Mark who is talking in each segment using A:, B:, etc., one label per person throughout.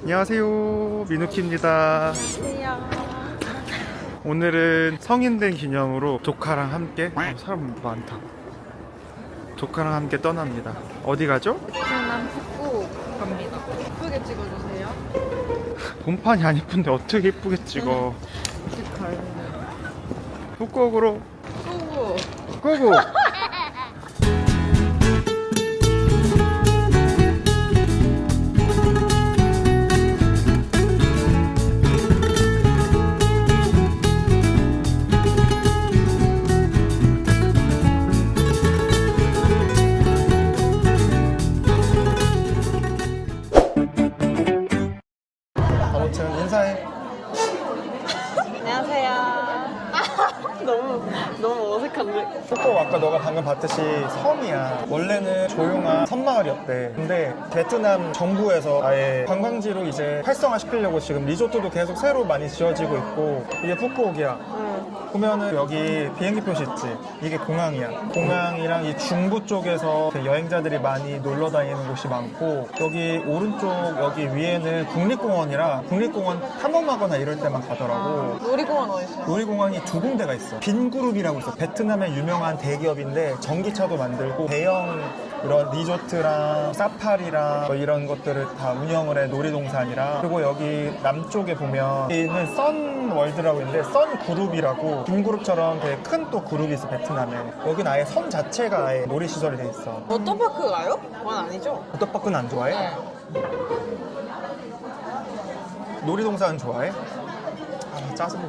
A: 안녕하세요, 미누키입니다.
B: 안녕하세요.
A: 오늘은 성인된 기념으로 조카랑 함께 사람 많다. 조카랑 함께 떠납니다. 어디 가죠?
B: 베트남 푸꾸 갑니다. 예쁘게 찍어주세요.
A: 본판이 안 예쁜데 어떻게 예쁘게 찍어. 푸꾸옥으로
B: 푸꾸.
A: 고고! 아무튼 인사해.
B: 안녕하세요. 너무 어색한데.
A: 푸꾸옥 아까 너가 방금 봤듯이 섬이야. 원래는 조용한 섬마을이었대. 근데 베트남 정부에서 아예 관광지로 이제 활성화시키려고 지금 리조트도 계속 새로 많이 지어지고 있고, 이게 푸꾸옥이야. 보면은 여기 비행기 표시 있지? 이게 공항이야. 공항이랑 이 중부 쪽에서 여행자들이 많이 놀러 다니는 곳이 많고, 여기 오른쪽 여기 위에는 국립공원이라 국립공원 탐험하거나 이럴 때만 가더라고.
B: 놀이공원 어디 있어요?
A: 놀이공원이 두 군데가 있어. 빈그룹이라고 있어. 베트남의 유명한 대기업인데 전기차도 만들고 대형 이런 리조트랑 사파리랑 뭐 이런 것들을 다 운영을 해. 놀이동산이랑. 그리고 여기 남쪽에 보면 여기는 선월드라고 있는데 선그룹이라고 빈그룹처럼 되게 큰 또 그룹이 있어, 베트남에. 여긴 아예 섬 자체가 아예 놀이시설이 돼 있어.
B: 워터파크 가요? 그건 아니죠?
A: 워터파크는 안 좋아해?
B: 네.
A: 놀이동산 좋아해? 아, 짜증나.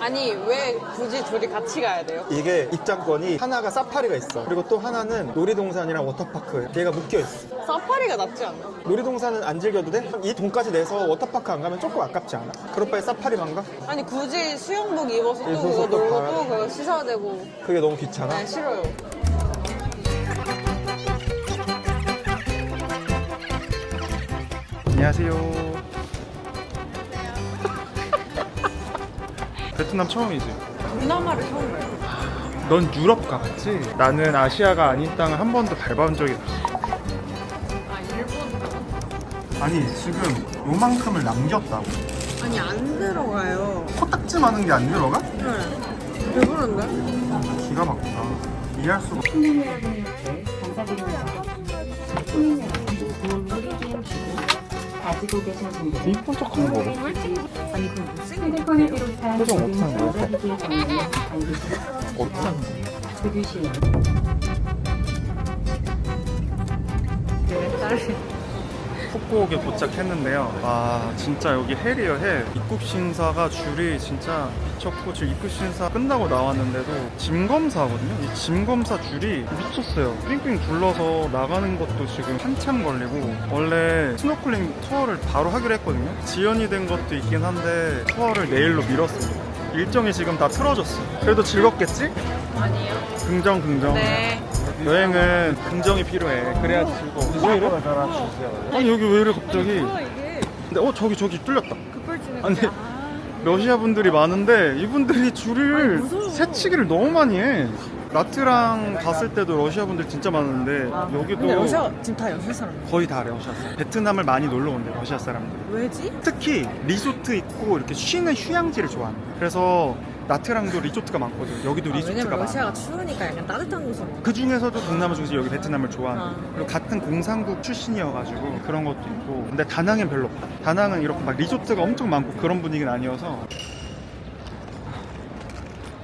B: 아니 왜 굳이 둘이 같이 가야 돼요?
A: 이게 입장권이 하나가 사파리가 있어. 그리고 또 하나는 놀이동산이랑 워터파크. 얘가 묶여있어.
B: 사파리가 낫지 않나?
A: 놀이동산은 안 즐겨도 돼? 이 돈까지 내서 워터파크 안 가면 조금 아깝지 않아? 그럴 바에 사파리만 가?
B: 아니 굳이 수영복 입어서 또
A: 입어서
B: 그거
A: 또
B: 놀고
A: 가야
B: 또 그거 씻어야 되고.
A: 그게 너무 귀찮아?
B: 네, 싫어요.
A: 안녕하세요. 베트남 처음이지?
B: 동남아를 처음 가요.
A: 넌 유럽 가봤지? 나는 아시아가 아닌 땅을 한 번도 밟아본 적이 없어.
B: 아 일본.
A: 아니, 지금 요만큼을 남겼다고.
B: 아니 안 들어가요.
A: 코딱지 많은 게 안 들어가?
B: 네. 배부른데?
A: 기가 막히다. 이해할 수가 없어.
C: 시민 여러분께 감사드립니다. 시민 여러분, 무료기행 중에 가지고 계신 분들
A: 이 번쩍하는 거 봐.
B: 아니 그럼 무슨
C: 휴대폰을 비롯한
A: 표정
C: 모든
A: 어떡하는 거야?
C: 전자기기 장비는 잠기고
A: 어떡하는
C: 그 시에
A: 푸꾸옥에 도착했는데요. 와, 진짜 여기 헬이에요, 헬. 입국 심사가 줄이 진짜 미쳤고, 지금 입국 심사 끝나고 나왔는데도 짐 검사거든요. 이 짐 검사 줄이 미쳤어요. 삥삥 둘러서 나가는 것도 지금 한참 걸리고, 원래 스노클링 투어를 바로 하기로 했거든요. 지연이 된 것도 있긴 한데 투어를 내일로 미뤘습니다. 일정이 지금 다 틀어졌어. 그래도 즐겁겠지?
B: 아니에요?
A: 긍정.
B: 네.
A: 여행은 긍정이 필요해. 그래야지 즐거워. 왜 이래? 아니, 여기 왜 이래 갑자기?
B: 뭐야 이게?
A: 근데 저기 뚫렸다.
B: 급발진했어.
A: 아니, 러시아 분들이 많은데 이분들이 줄을
B: 무서워.
A: 새치기를 너무 많이 해. 라트랑 갔을 때도 러시아 분들 진짜 많은데 여기도
B: 근데 러시아 지금 다 러시아 사람.
A: 거의 다 러시아 사람. 베트남을 많이 놀러 온대, 러시아 사람들.
B: 왜지?
A: 특히 리조트 있고 이렇게 쉬는 휴양지를 좋아하는 거야. 그래서 나트랑도 리조트가 많거든. 여기도 리조트가
B: 왜냐면
A: 많아.
B: 러시아가 추우니까 약간 따뜻한 곳으로.
A: 그 중에서도 동남아 중에서 여기 베트남을 좋아하는 거야.
B: 아.
A: 그리고 같은 공산국 출신이어가지고 그런 것도 있고. 근데 다낭엔 별로 없다. 다낭은 이렇게 막 리조트가 엄청 많고 그런 분위기는 아니어서.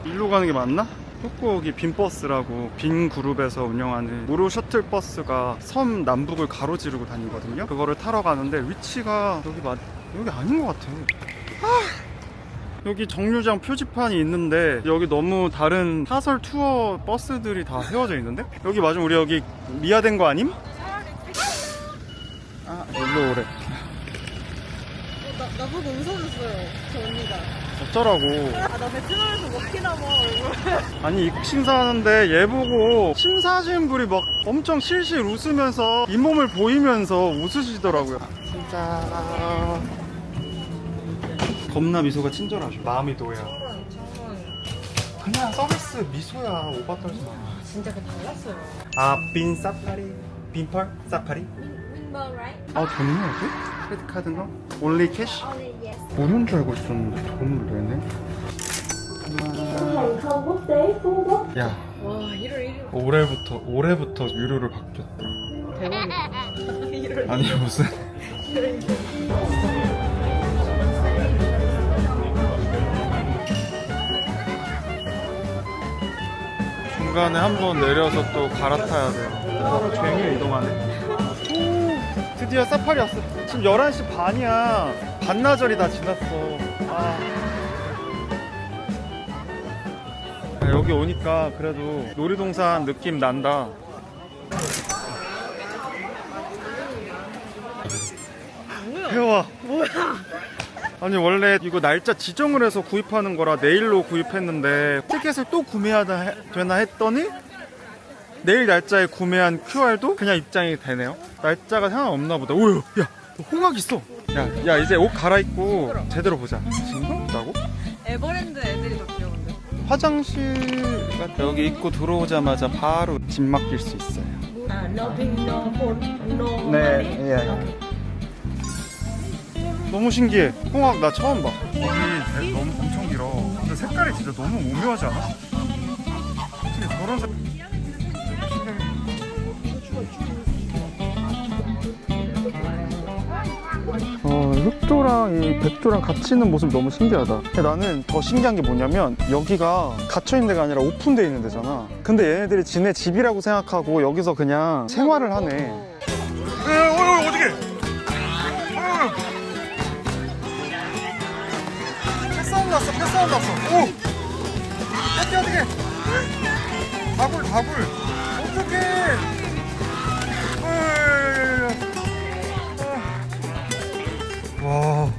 A: 일로 가는 게 맞나? 푸꾸옥이 빈버스라고 빈 그룹에서 운영하는 무료 셔틀 버스가 섬 남북을 가로지르고 다니거든요. 그거를 타러 가는데 위치가 여기 아닌 것 같아. 여기 정류장 표지판이 있는데 여기 너무 다른 사설 투어 버스들이 다 세워져 있는데? 여기 맞으면 우리 여기 미아된 거 아님? 아, 일로 오래.
B: 나보고 웃어줬어요. 저 언니가.
A: 어쩌라고.
B: 아 나 베트남에서 먹히나 봐 얼굴.
A: 아니, 입국 심사하는데 얘 보고 심사하시는 분이 막 엄청 실실 웃으면서 잇몸을 보이면서 웃으시더라고요. 진짜 겁나 미소가 친절하죠. 마음이 도야. 그냥 서비스 미소야. 오바 떨지 마.
B: 진짜 그 달랐어요.
A: 아, 빈 사파리? 빈펄 사파리?
B: 윈버 라이트?
A: 아, 좋네 여기? 크레딧카드 넣어? 올리 캐시? 무료인 줄 알고 있었는데 돈을 내네. 야,
B: 와 1월 1일
A: 올해부터 유료를 바뀌었대.
B: 대박이다.
A: 아니 무슨 중간에 한번 내려서 또 갈아타야 돼요. 서로 조용히 이동하네. 드디어 사파리 왔어. 지금 11시 반이야. 반나절이 다 지났어. 여기 오니까 그래도 놀이동산 느낌 난다. 혜와 뭐야? 아니 원래 이거 날짜 지정을 해서 구입하는 거라 내일로 구입했는데 티켓을 또 구매해야 되나 했더니 내일 날짜에 구매한 QR도 그냥 입장이 되네요. 날짜가 상관없나 보다. 오야, 야, 홍학 있어. 야 이제 옷 갈아입고 제대로 보자. 징그럽다고?
B: 에버랜드 애들이 더 귀여운데.
A: 화장실 여기 입고 들어오자마자 바로 집 맡길 수 있어요.
C: No pin, no phone, no
A: 네,
C: money.
A: 예.
C: Okay.
A: 너무 신기해. 홍학 나 처음 봐. 여기 너무 엄청 길어. 근데 색깔이 진짜 너무 오묘하지 않아? 어떻게 저런 색? 흑조랑 이 백조랑 같이 있는 모습 너무 신기하다. 근데 나는 더 신기한 게 뭐냐면 여기가 갇혀있는 데가 아니라 오픈되어 있는 데잖아. 근데 얘네들이 지네 집이라고 생각하고 여기서 그냥 생활을 하네. 어떡해! 패싸움 났어. 오! 어떡해! 다굴! 어떡해! 와,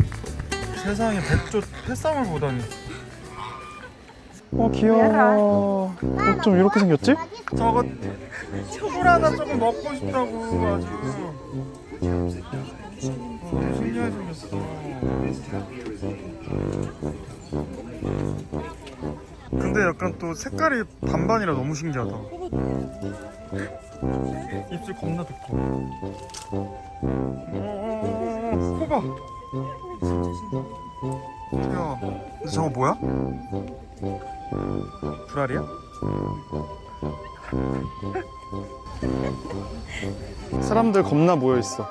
A: 세상에 백조 패싸움을 보다니. 귀여워. 좀 이렇게 생겼지? 저거 꿀 하나 조금 먹고 싶다고 아주. 신기하게 생겼어. 근데 약간 또 색깔이 반반이라 너무 신기하다. 입술 겁나 두꺼워. 코 봐. 야, 근데 저거 뭐야? 불알이야? 사람들 겁나 모여 있어.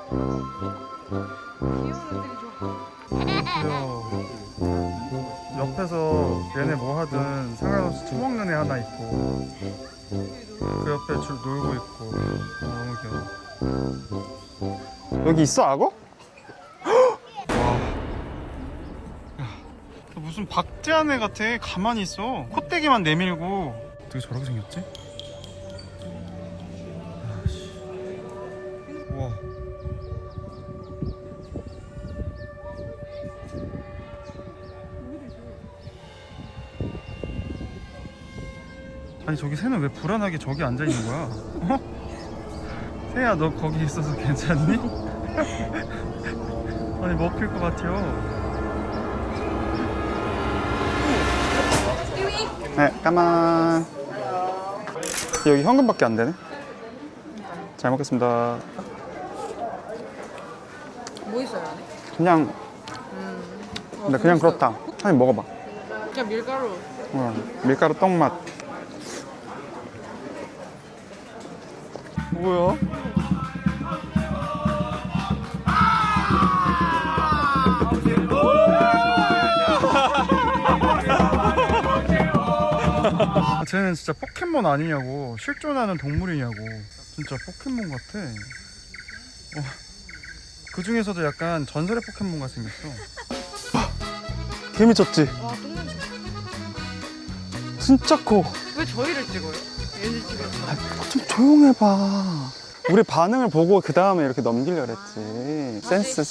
A: 옆에서 얘네 뭐 하든 상관없이 처먹는 애 하나 있고 그 옆에 줄 놀고 있고. 너무 귀여워. 여기 있어 악어? 무슨 박제한 애 같아. 가만히 있어. 콧대기만 내밀고. 어떻게 저렇게 생겼지? 우와. 아니 저기 새는 왜 불안하게 저기 앉아있는 거야? 어? 새야 너 거기 있어서 괜찮니? 아니 먹힐 것 같아요. 네, 까만. 여기 현금밖에 안 되네. 잘 먹겠습니다.
B: 뭐 있어요 안에?
A: 그냥, 근데 그냥 그렇다. 한입 먹어봐.
B: 그냥 밀가루.
A: 밀가루 떡맛. 뭐야? 쟤는 진짜 포켓몬 아니냐고. 실존하는 동물이냐고. 진짜 포켓몬 같아. 그 중에서도 약간 전설의 포켓몬 같이 생겼어. 개 미쳤지?
B: 와 똥냄새.
A: 진짜 커.
B: 왜 저희를 찍어요? 얘네 찍어요.
A: 좀 조용해봐. 우리 반응을 보고 그 다음에 이렇게 넘기려 그랬지. 센스.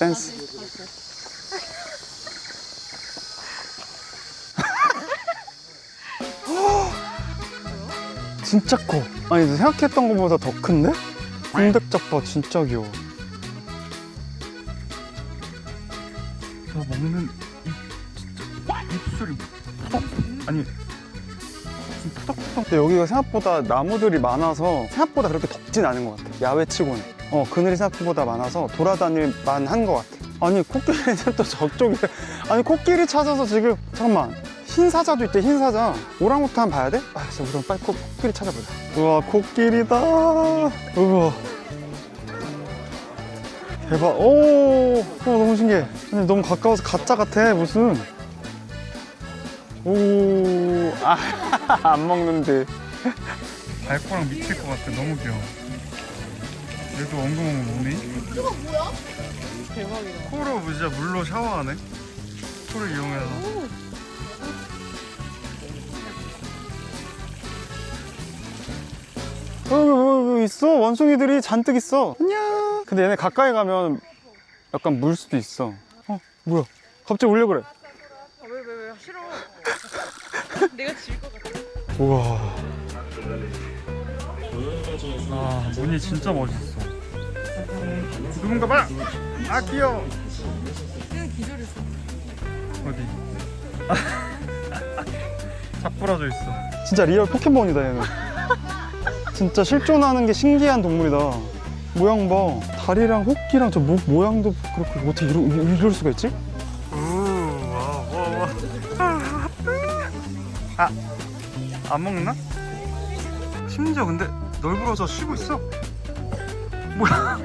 A: 진짜 커. 아니 생각했던 것보다 더 큰데? 군백작 봐. 진짜 귀여워. 저 먹는 입술이 아니 푸덕푸덕. 근데 여기가 생각보다 나무들이 많아서 생각보다 그렇게 덥진 않은 것 같아. 야외치고는 그늘이 생각보다 많아서 돌아다닐 만한 것 같아. 아니 코끼리는 또 저쪽에. 아니 코끼리 찾아서 지금. 잠깐만, 흰 사자도 있대. 흰 사자. 오랑우탄 봐야 돼? 아 진짜 우선 빨리 코끼리 찾아보자. 우와 코끼리다. 우와 대박. 오, 너무 신기해. 아니 너무 가까워서 가짜 같아 무슨. 오, 안 먹는데. 발코랑 미칠 것 같아. 너무 귀여워. 얘도 엉금엉금 오네.
B: 이거 뭐야? 대박이다.
A: 코로 진짜 물로 샤워하네. 코를 이용해서. 여기 있어. 원숭이들이 잔뜩 있어. 안녕. 근데 얘네 가까이 가면 약간 물 수도 있어. 뭐야? 갑자기 오려 그래.
B: 왜 싫어. 내가 질 것 같아.
A: 우와. 아, 문이 진짜 멋있어. 누군가 봐. 아, 귀여워.
B: 그냥 기절했어.
A: 어디? 자꾸라져 있어. 진짜 리얼 포켓몬이다 얘는. 진짜 실존하는 게 신기한 동물이다. 모양 봐. 다리랑 호끼랑 저 목 모양도 그렇고 어떻게 이럴 수가 있지? 와. 아, 안 먹나? 심지어 근데 널브러져 쉬고 있어. 뭐야?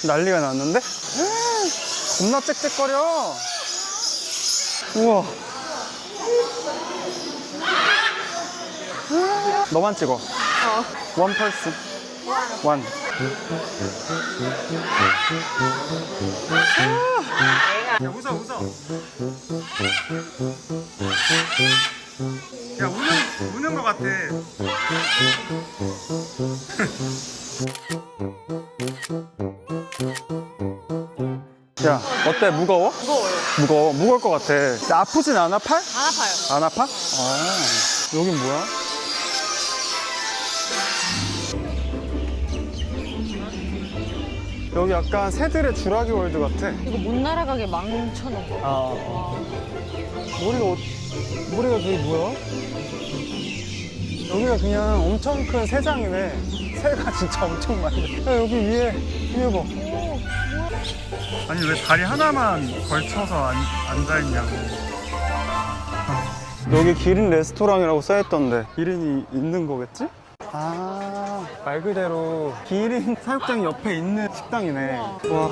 A: 난리가 났는데? 겁나 짹짹거려. 우와. 너만 찍어. 원 펄스. 원. 야, 웃어. 야, 우는 거 같아. 야, 어때? 무거워?
B: 무거워요.
A: 무거울 것 같아. 아프진 않아, 팔?
B: 안 아파요.
A: 안 아파? 아, 여긴 뭐야? 여기 약간 새들의 주라기 월드 같아.
B: 이거 못 날아가게 망쳐놓은 거.
A: 머리가 저기 뭐야? 여기가 그냥 엄청 큰 새장이네. 새가 진짜 엄청 많아. 야, 여기 위에 봐. 아니 왜 다리 하나만 걸쳐서 앉아있냐고. 여기 기린 레스토랑이라고 써있던데 기린이 있는 거겠지? 아, 말 그대로 기린 사육장 옆에 있는 식당이네. 와.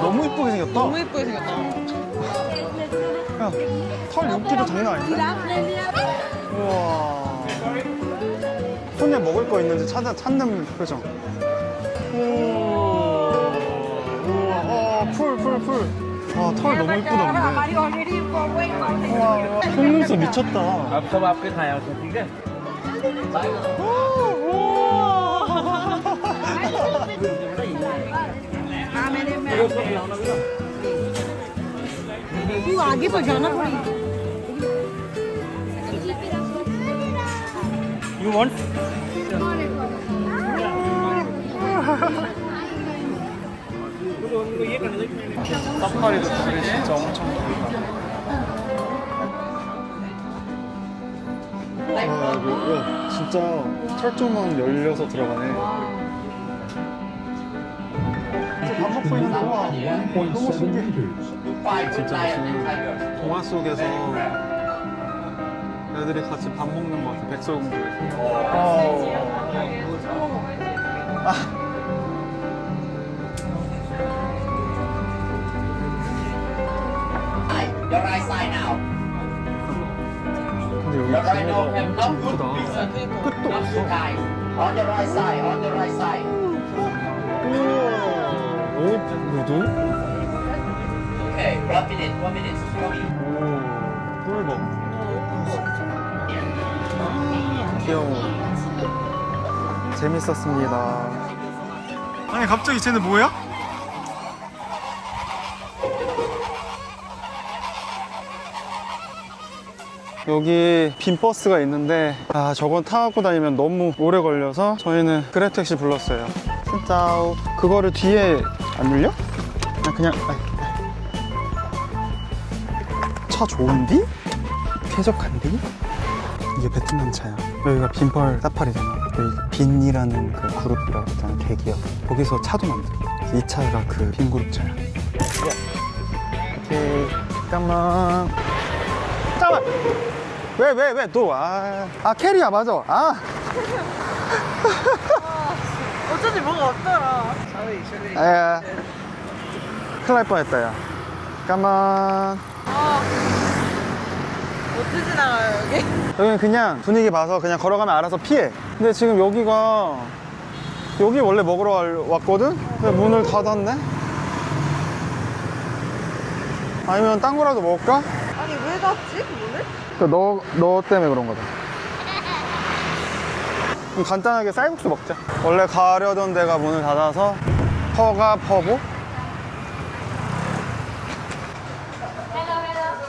A: 너무 이쁘게 생겼다.
B: 너무 예쁘게 생겼다.
A: 야, 털 윤기도 장난 아닌데? 우와. 손에 먹을 거 있는지 찾는 표정. 우와, 풀. 와, 털 너무 이쁘다, 근데. 우와, 속눈썹 미쳤다.
D: अब आपके खाया होता ठीक है
B: तू आगे पर जाना पड़ेगा.
A: You want? 사파리도 둘이 진짜 엄청 크다. 야, 진짜 철조망 열려서 들어가네. 밥 먹고 있는 동화. 너무 신기해. 진짜 무슨 동화 속에서 애들이 같이 밥 먹는 것 같아. 백설공주에서.
D: Your right side now.
A: 근데 여기
D: Your right now
A: 규모가
D: have
A: 엄청
D: not
A: 크다. 끝도
D: Not
A: 없어.
D: too guys. On the right side. On the right side.
A: 우와. 너도?
D: Okay. 1 minute. 1 minute. Slowly.
A: 오, 꿀 봐. 귀여워. 재밌었습니다. 아니 갑자기 쟤는 뭐야? 여기 빈 버스가 있는데 저건 타고 다니면 너무 오래 걸려서 저희는 그랩택시 불렀어요. 진짜 그거를 뒤에 안 눌려? 그냥 차 좋은디? 쾌적한디? 이게 베트남 차야. 여기가 빈펄 사파리잖아. 여기 빈이라는 그 그룹이라고 있잖아, 대기업. 거기서 차도 만들어. 이 차가 그 빈 그룹 차야. 오케이, 잠깐만. 잠깐만. 왜 또? 캐리야 맞아.
B: 어쩐지 뭐가 없더라.
A: 야, 큰일 날 뻔했다 야. 잠깐만.
B: 어떻게 지나가요 여기?
A: 여기는 그냥 분위기 봐서 그냥 걸어가면 알아서 피해. 근데 지금 여기가 여기 원래 먹으러 왔거든? 근데 문을 닫았네? 아니면 딴 거라도 먹을까?
B: 아니 왜 닫지 문을?
A: 너 때문에 그런 거다. 그럼 간단하게 쌀국수 먹자. 원래 가려던 데가 문을 닫아서 퍼가 퍼보?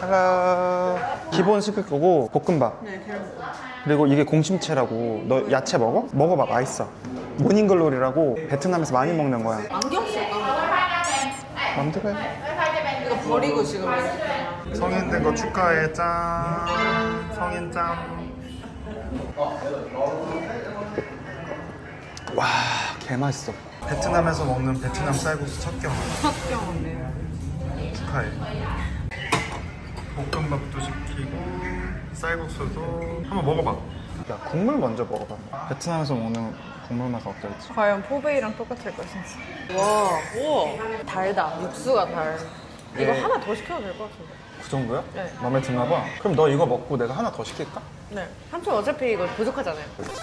A: 헬로. 기본 시킬 거고 볶음밥.
B: 네 계란국.
A: 그리고 이게 공심채라고. 너 야채 먹어? 먹어봐, 맛있어. 모닝글로리라고 베트남에서 많이 먹는 거야.
B: 안경 쓸까?
A: 맘대로 해.
B: 이거 버리고 지금
A: 성인 된 거 축하해. 짠. 성인 짠. 와, 개맛있어. 베트남에서 먹는 베트남 쌀국수 첫 경험.
B: 첫 경험이에요.
A: 축하해. 볶음밥도 시키고 쌀국수도 한번 먹어봐. 야, 국물 먼저 먹어봐. 베트남에서 먹는 국물 맛은 어떨지.
B: 과연 포베이랑 똑같을 것인지. 와, 우와. 달다. 육수가 달. 이거
A: 네.
B: 하나 더 시켜도 될 것 같은데.
A: 그 정도야?
B: 네.
A: 마음에 드나 봐. 그럼 너 이거 먹고 내가 하나 더 시킬까?
B: 네. 삼촌 어차피 이거 부족하잖아요.
A: 그렇지.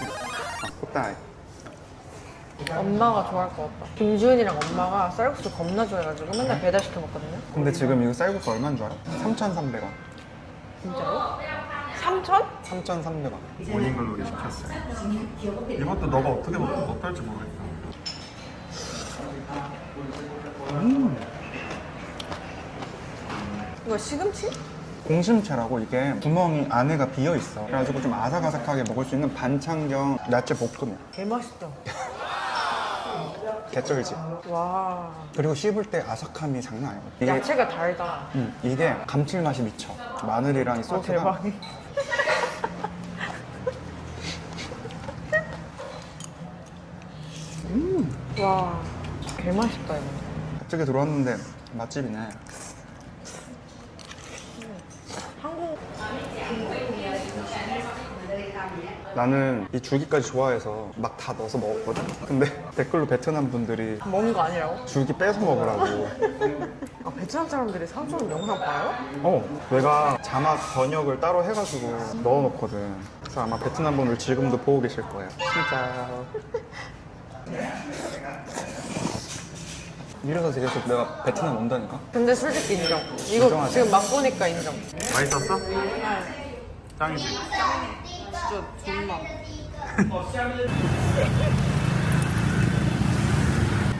A: 꽃다이.
B: 엄마가 좋아할 것 같다. 김주은이랑 엄마가 쌀국수 겁나 좋아해가지고 맨날 배달시켜 먹거든요.
A: 근데 지금 이거 쌀국수 얼마인 줄 알아? 3,300원.
B: 진짜로? 3천?
A: 3,300원. 모닝글로리 시켰어요. 이것도 너가 어떻게 어떨지 모르겠다.
B: 이거 시금치?
A: 공심채라고 이게 구멍이 안에가 비어 있어. 그래가지고 좀 아삭아삭하게 먹을 수 있는 반찬 겸 야채 볶음이야.
B: 개맛있다.
A: 개쩔지.
B: 와.
A: 그리고 씹을 때 아삭함이 장난 아니야. 이게
B: 야채가 달다.
A: 이게 감칠맛이 미쳐. 마늘이랑 이 소스가
B: 대박이. 와. 개맛있다 이거.
A: 갑자기 들어왔는데 맛집이네.
B: 한국
A: 나는 이 줄기까지 좋아해서 막 다 넣어서 먹었거든? 근데 댓글로 베트남 분들이
B: 먹는 거 아니라고?
A: 줄기 빼서 먹으라고.
B: 아 베트남 사람들이 삼촌 영상 봐요?
A: 내가 자막 번역을 따로 해가지고 넣어놓거든. 그래서 아마 베트남 분들 지금도 보고 계실 거예요. 진짜. 이래서 계속 내가 베트남 온다니까?
B: 근데 솔직히 인정. 이거
A: 인정하지?
B: 지금 맛보니까 인정.
A: 맛있었어? 짱이지?
B: 진짜 존나.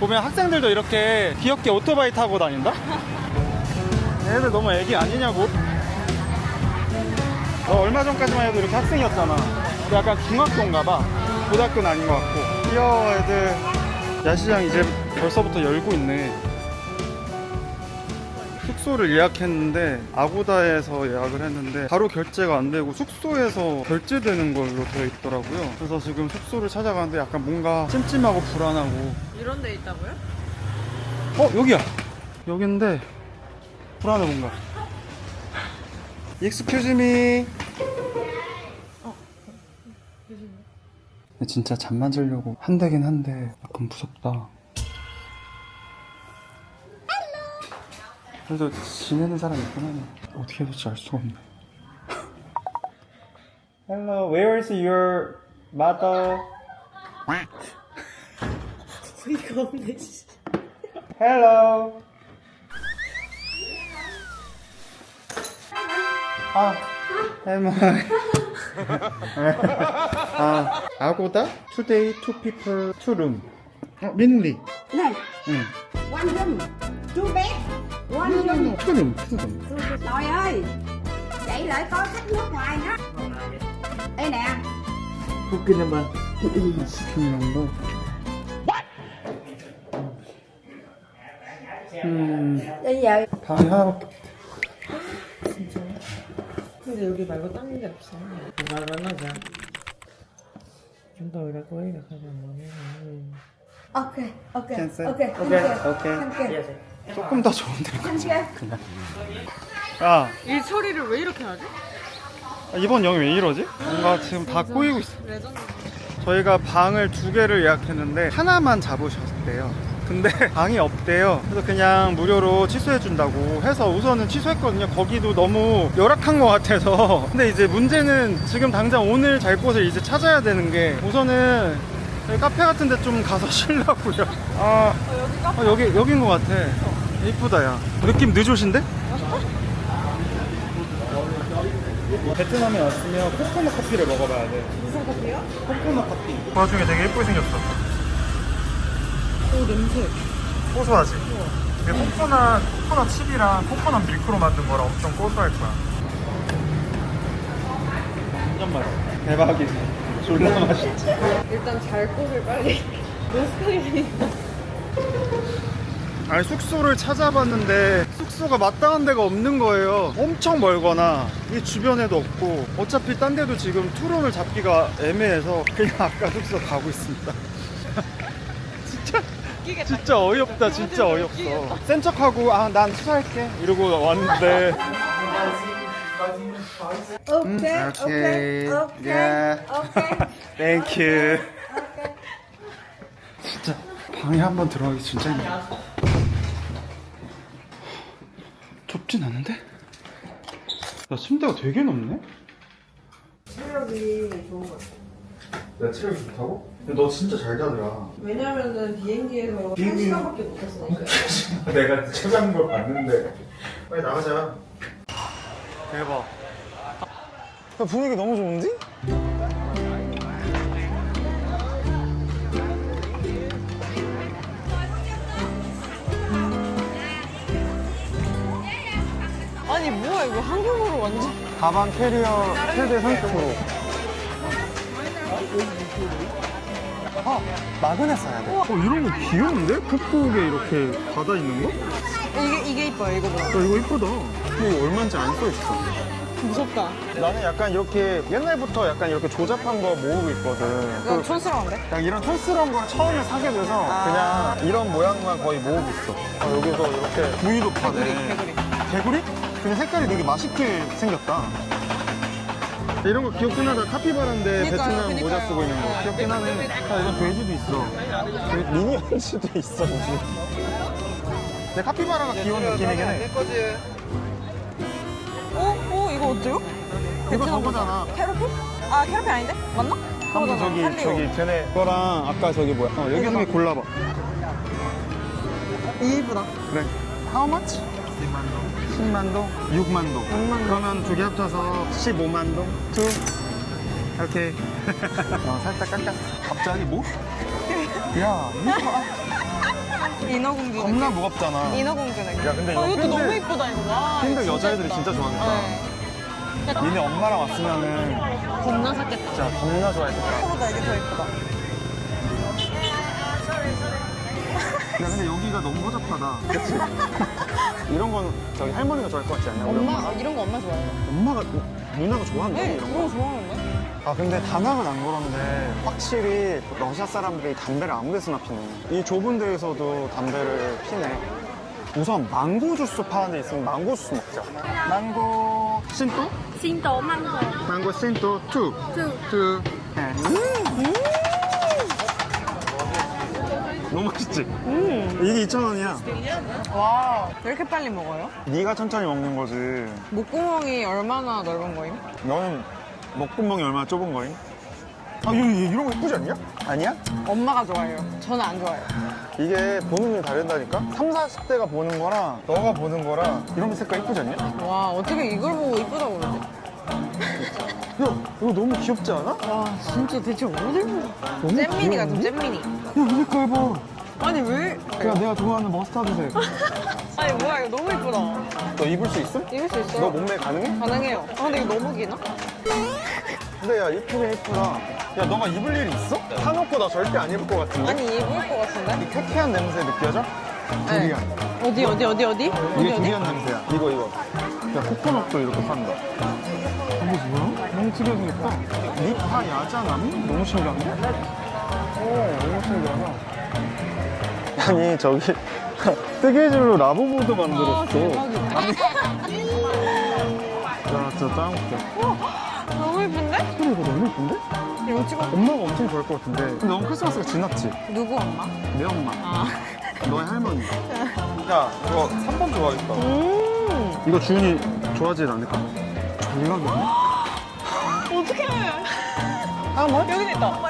A: 보면 학생들도 이렇게 귀엽게 오토바이 타고 다닌다? 얘네들 너무 애기 아니냐고? 너 얼마 전까지만 해도 이렇게 학생이었잖아. 근데 약간 중학교인가 봐. 고등학교는 아닌 것 같고. 귀여워 애들. 야시장 이제 벌써부터 열고 있네. 숙소를 예약했는데 아고다에서 예약을 했는데 바로 결제가 안 되고 숙소에서 결제되는 걸로 되어 있더라고요. 그래서 지금 숙소를 찾아가는데 약간 뭔가 찜찜하고 불안하고.
B: 이런 데 있다고요?
A: 여기야. 여긴데 불안해 뭔가. Excuse me. 진짜 잠만 자려고 한대긴 한데 약간 무섭다. 그래도 지내는 사람이 있구나. 어떻게 해야 될지 알 수가 없네. Hello, where is your mother?
B: 이거 없네 진짜.
A: Hello. Hello. 아고다? Today, two people, two room. 민리.
E: Này,
A: 응.
E: one room, two bed, one room.
A: Two room, two room.
E: Trời ơi, vậy lại có khách nước ngoài đó. Đây nè,
A: Booking number. Booking number.
E: bây giờ
A: 방이 하나밖에 없대.
B: 근데 여기 말고 다른 데 없어. 말 만나자. 좀더 이라고 하면.
E: Okay, okay,
A: Cancel.
E: okay,
A: 오케이. 조금 더 좋은데. 그냥. 야,
B: 이 소리를 왜 이렇게 하지?
A: 이번 영이 왜 이러지? 뭔가 지금 다 꼬이고 있어.
B: 레전드.
A: 저희가 방을 2개를 예약했는데 하나만 잡으셨대요. 근데 방이 없대요. 그래서 그냥 무료로 취소해준다고 해서 우선은 취소했거든요. 거기도 너무 열악한 것 같아서. 근데 이제 문제는 지금 당장 오늘 잘 곳을 이제 찾아야 되는 게 우선은 여기 카페 같은 데 좀 가서 쉬려고요. 여기인 것 같아. 이쁘다, 야. 느낌 느조신데? 베트남에 왔으면 코코넛 커피를 먹어봐야 돼.
B: 무슨 커피야?
A: 코코넛 커피. 그 와중에 되게 예쁘게 생겼어.
B: 오, 냄새.
A: 고소하지? 이게 코코넛 칩이랑 코코넛 밀크로 만든 거라 엄청 고소할 거야. 완전 맛있어. 대박이지. 졸라 맛있지.
B: 일단 잘 곳을 빨리. 로스카이.
A: 아니 숙소를 찾아봤는데 숙소가 마땅한 데가 없는 거예요. 엄청 멀거나 이 주변에도 없고 어차피 딴 데도 지금 투룸을 잡기가 애매해서 그냥 아까 숙소 가고 있습니다. 진짜 어이없다. 진짜 어이없어. 센 척하고 난 투자할게 이러고 왔는데
E: Okay, okay, okay, okay.
A: 땡큐. 진짜 방에 한번 들어가기 진짜 힘들어. 좁진 않은데? 야, 침대가 되게 넓네?
B: 체력이 좋은 것 같아.
A: 내 체력이 좋다고? 근데 너 진짜 잘 자더라.
B: 왜냐면은 비행기에서 1시간밖에 못 탔으니까.
A: 내가 찾아온 걸 봤는데. 빨리 나가자. 대박. 야, 분위기 너무 좋은데?
B: 아니 뭐야 이거 한국어로 완전.
A: 가방 캐리어 최대 상급으로. 마그넷 사야 돼. 이런 거 귀여운데? 북극에 이렇게 바다 있는 거?
B: 이게 이뻐요 이거보다.
A: 이거 이쁘다. 이거 얼마인지 안 써있어.
B: 무섭다.
A: 나는 약간 이렇게 옛날부터 약간 이렇게 조잡한 거 모으고 있거든.
B: 이거 촌스러운데?
A: 그냥 이런 촌스러운 걸 처음에 사게 돼서 그냥 이런 모양만 거의 모으고 있어. 여기서 이렇게 구이도 파네.
B: 개구리.
A: 개구리? 근데 색깔이 되게 맛있게 생겼다. 이런 거 귀엽긴 하다. 카피바라인데
B: 그러니까요,
A: 베트남 모자 쓰고 있는 거.
B: 그러니까요.
A: 귀엽긴 하네. 이건 돼지도 있어. 미니언즈도 있어, 무슨. 근데 카피바라가 귀여운 느낌이긴 해.
B: 이거 어때요?
A: 이거 저거잖아.
B: 캐러필? 아 캐러필 아닌데? 맞나?
A: 한번 저기 쟤네 거랑 아까 저기 뭐야? 여기 중에 골라봐.
B: 이쁘다.
A: 그래. How much? 10만 동? 6만 동.
B: 6만 동.
A: 그러면 두 개 합쳐서 15만 동? 오케이. 살짝 깎았어. 갑자기 뭐? 야, 이거
B: 인어공주.
A: 겁나 무겁잖아.
B: 인어공주네.
A: 야, 근데 이거
B: 이것도
A: 핀들-
B: 너무 이쁘다 이거. 와.
A: 핀들
B: 진짜
A: 여자애들이
B: 이쁘다.
A: 진짜 좋아하겠다.
B: 네.
A: 니네 엄마랑 왔으면은
B: 겁나 샀겠다.
A: 진짜 겁나 좋아했겠다.
B: 생각보다 이게 더 이쁘다.
A: 야, 근데 여기가 너무 허접하다. 그치? 이런 건 저기 할머니가 좋아할 것 같지 않냐? 우리
B: 엄마 이런 거 엄마 좋아해요.
A: 엄마가, 누나가 좋아한다고
B: 네,
A: 이런
B: 이런 거
A: 거?
B: 좋아하는데?
A: 아, 근데 단학은 안 그런데 확실히 러시아 사람들이 담배를 아무 데서나 피네. 이 좁은 데에서도 담배를 피네. 우선 망고 주스 파는 데 있으면 망고 주스 먹자. 망고 신또?
E: Xin tổ mango.
A: 망고 신또 2. 너무 맛있지? 이게 2,000원이야.
B: 와, 왜 이렇게 빨리 먹어요?
A: 네가 천천히 먹는 거지.
B: 목구멍이 얼마나 넓은 거임?
A: 너는 먹구멍이 얼마나 좁은 거임? 아, 이런 거 예쁘지 않냐? 아니야?
B: 엄마가 좋아해요. 저는 안 좋아해요.
A: 이게 보는 눈이 다르다니까? 30, 40대가 보는 거랑 너가 보는 거랑 이런 색깔 예쁘지 않냐?
B: 와, 어떻게 이걸 보고 이쁘다고 그러지?
A: 야, 이거 너무 귀엽지 않아?
B: 와, 진짜 대체 어딜 보고.
A: 너무
B: 잼미니 같은
A: 귀여운데?
B: 잼미니.
A: 야, 이 색깔 봐.
B: 아니, 왜?
A: 야, 내가 좋아하는 머스타드색.
B: 아니, 뭐야, 이거 너무 이쁘다.
A: 너 입을 수 있어?
B: 입을 수 있어요?
A: 너 몸매 가능해?
B: 가능해요. 아, 근데 이거 너무 기나?
A: 근데 야, 이쁘긴 이쁘다. 야, 너가 입을 일이 있어? 사놓고 나 절대 안 입을 것 같은데?
B: 아니, 입을 것 같은데?
A: 이 쾌쾌한 냄새 느껴져?
B: 네.
A: 두리안.
B: 어디?
A: 이게 두리안 냄새야. 이거. 야, 코코넛도 이렇게 판다. 이게 뭐야? 너무 특이하게 생겼다. 니파 야자나무? 너무 신기한데? 너무 신기하다. 아니, 저기 뜨개질로 라부부도 만들었어. 야, 진짜 짱 웃겨.
B: 너무 예쁜데?
A: 그래, 이거 너무 예쁜데?
B: 이거 찍어.
A: 엄마가 엄청 좋아할 것 같은데. 근데 너무 크리스마스가 지났지?
B: 누구 엄마?
A: 내 엄마.
B: 아.
A: 너의 할머니. 야, 이거 3번 좋아하겠다.
B: 음.
A: 이거 주윤이 좋아하진 않을까? 전략이네?
B: 어떡해.
A: 한번?
B: 여기 있다.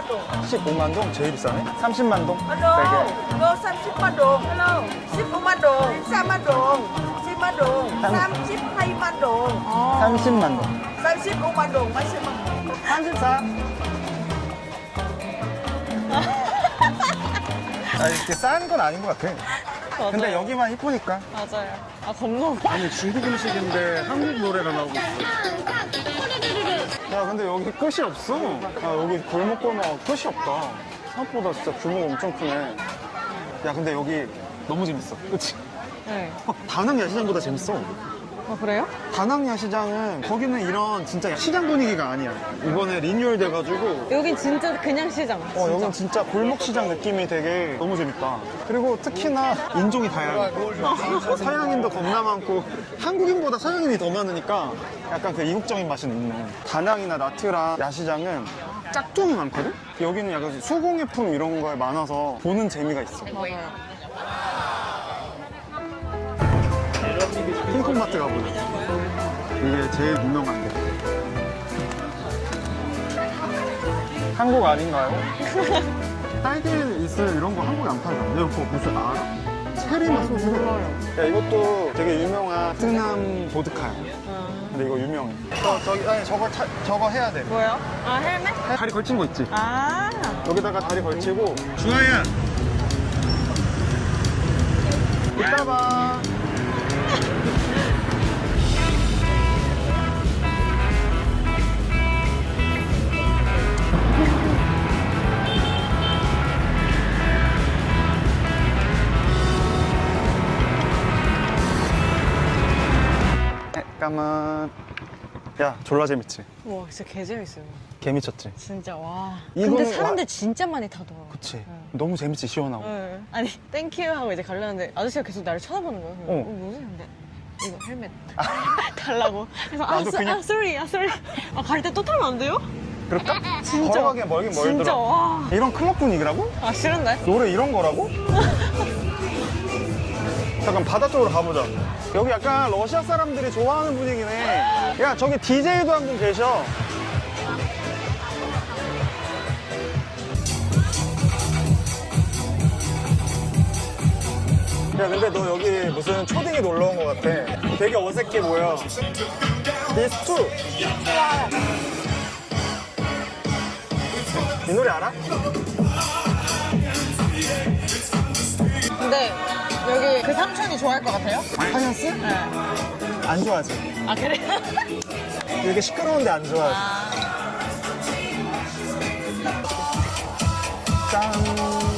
A: 15만 동? 제일 비싸네? 30만 동?
F: Hello, go 30만 동. Hello, 15만 동, 14만 동, 10만 동, 32만 동,
A: 30만 동.
F: 35만 동, 마지막.
A: 34. 아, 이렇게 싼 건 아닌 것 같아. 근데 여기만 이쁘니까.
B: 맞아요. 아, 겁나.
A: 아니, 중국 음식인데 한국 노래가 나오고 있어. 야, 근데 여기 끝이 없어. 아, 여기 골목골목 끝이 없다. 생각보다 진짜 규모가 엄청 크네. 야, 근데 여기 너무 재밌어. 그치?
B: 네.
A: 다낭 야시장보다 재밌어.
B: 아, 그래요?
A: 다낭 야시장은 거기는 이런 진짜 시장 분위기가 아니야. 이번에 리뉴얼 돼가지고
B: 여긴 진짜 그냥 시장. 진짜.
A: 여긴 진짜 골목 시장 느낌이 되게 너무 재밌다. 그리고 특히나 인종이 다양해. 서양인도 겁나 많고 한국인보다 서양인이 더 많으니까 약간 그 이국적인 맛이 있는. 다낭이나 나트랑 야시장은 짝퉁이 많거든? 여기는 약간 수공예품 이런 거에 많아서 보는 재미가 있어.
B: 맞아요.
A: 핑크마트 가보자. 이게 제일 유명한 게. 한국 아닌가요? 딸기 있을 이런 거 한국에 안 팔잖아. 이거 무슨 알아? 체리맛 소주. 야, 이것도 되게 유명한 베트남 보드카야. 근데 이거 유명해. 아니, 저거 해야 돼.
B: 뭐요? 아, 헬멧?
A: 다리 걸친 거 있지?
B: 아.
A: 여기다가 다리 걸치고. 주아야. 이따 봐. 잠깐만. 야, 졸라 재밌지?
B: 와, 진짜 개 재밌어요.
A: 개 미쳤지?
B: 진짜, 와.
A: 이거는
B: 근데 사람들 진짜 많이 타더라고요.
A: 그치?
B: 네.
A: 너무 재밌지, 시원하고.
B: 네. 아니, 땡큐 하고 이제 가려는데 아저씨가 계속 나를 쳐다보는 거예요. 뭐지? 근데 이거 헬멧 달라고. 그래서
A: 나도 그냥-
B: sorry. 갈 때 또 타면 안 돼요?
A: 그럴까?
B: 진짜.
A: 걸어가기엔 멀긴
B: 진짜,
A: 멀더라.
B: 와.
A: 이런 클럽 분위기라고?
B: 아, 싫은데?
A: 노래 이런 거라고? 잠깐 바다 쪽으로 가보자. 여기 약간 러시아 사람들이 좋아하는 분위기네. 야, 저기 DJ도 한 분 계셔. 야, 근데 너 여기 무슨 초딩이 놀러 온 것 같아. 되게 어색해 보여. It's true. 이 노래 알아?
B: 근데 여기 그 삼촌이 좋아할 것 같아요?
A: 파이언스?
B: 네.
A: 안 좋아하지.
B: 아, 그래요?
A: 이게 시끄러운데 안 좋아하지. 짠.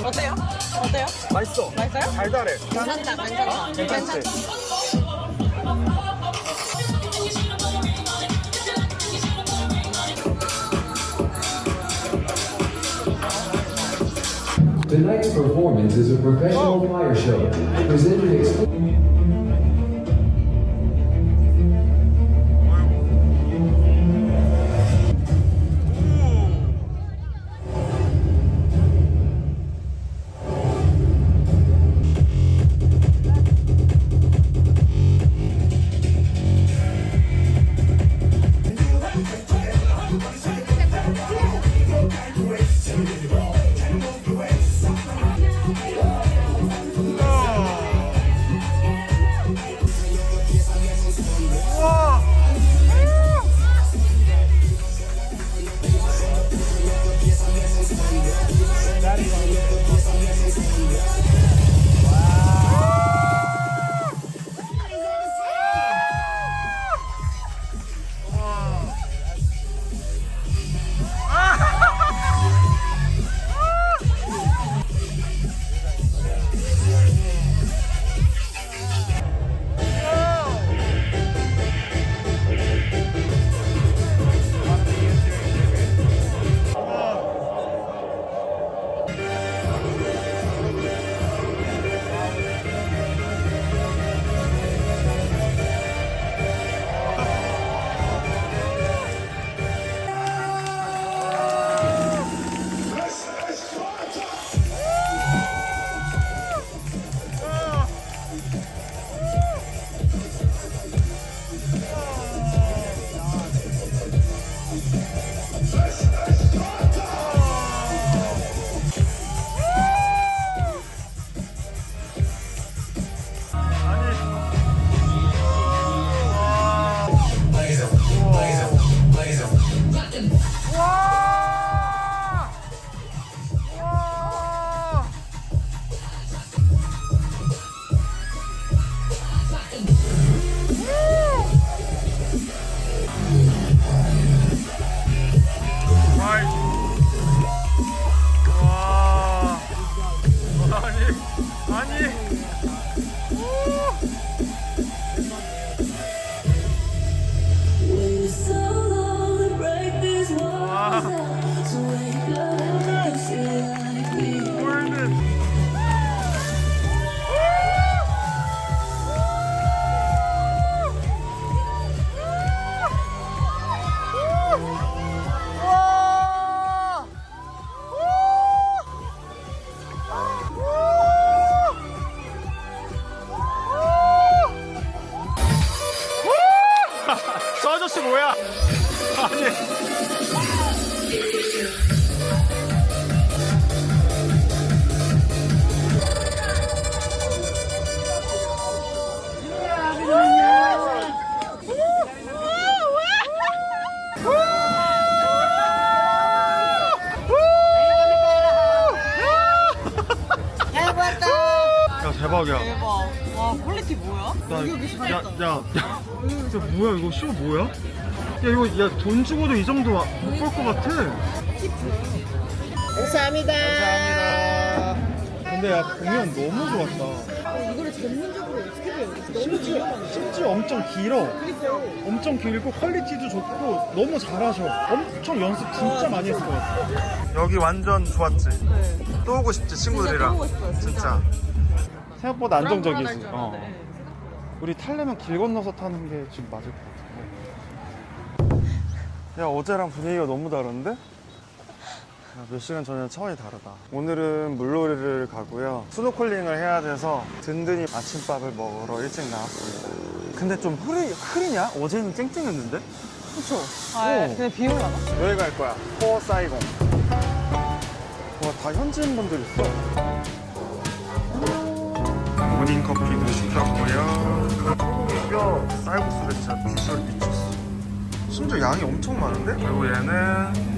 B: 어때요? 어때요?
A: 맛있어.
B: 맛있어요?
A: 달달해.
B: 괜찮다.
A: 괜찮지?
G: Tonight's performance is a professional fire show presented exclusively.
A: 아저씨 뭐야? 아니. 야 대박이야.
B: 대박. 와, 퀄리티 뭐야? 여기 잘했다.
A: 야, 진짜 뭐야 이거 쇼 뭐야? 야 이거 야 돈 주고도 이 정도 못 볼 것 같아. 감사합니다. 근데 야 공연 너무 좋았다.
B: 이거를 전문적으로 어떻게 배워?
A: 심지어 엄청 길어. 엄청 길고 퀄리티도 좋고 너무 잘하셔. 엄청 연습 진짜 많이 했을 것 같아. 여기 완전 좋았지. 또 오고 싶지 친구들이랑.
B: 또 오고 싶어요, 진짜.
A: 생각보다 안정적이지.
B: 불안불안할 줄 알았는데.
A: 우리 타려면 길 건너서 타는 게 지금 맞을 것 같아. 야 어제랑 분위기가 너무 다른데? 야, 몇 시간 전이랑 차원이 다르다. 오늘은 물놀이를 가고요. 스노클링을 해야 돼서 든든히 아침밥을 먹으러 일찍 나왔습니다. 근데 좀 흐리냐? 어제는 쨍쨍했는데?
B: 그쵸? 아, 근데 비 올라나?
A: 여기 갈 거야. 포 사이공. 와, 다 현지인분들 있어. 모닝 커피도 시켰고요. 뼈 쌀국수를 진짜 비주얼 미쳤어. 심지어 양이 엄청 많은데? 그리고 얘는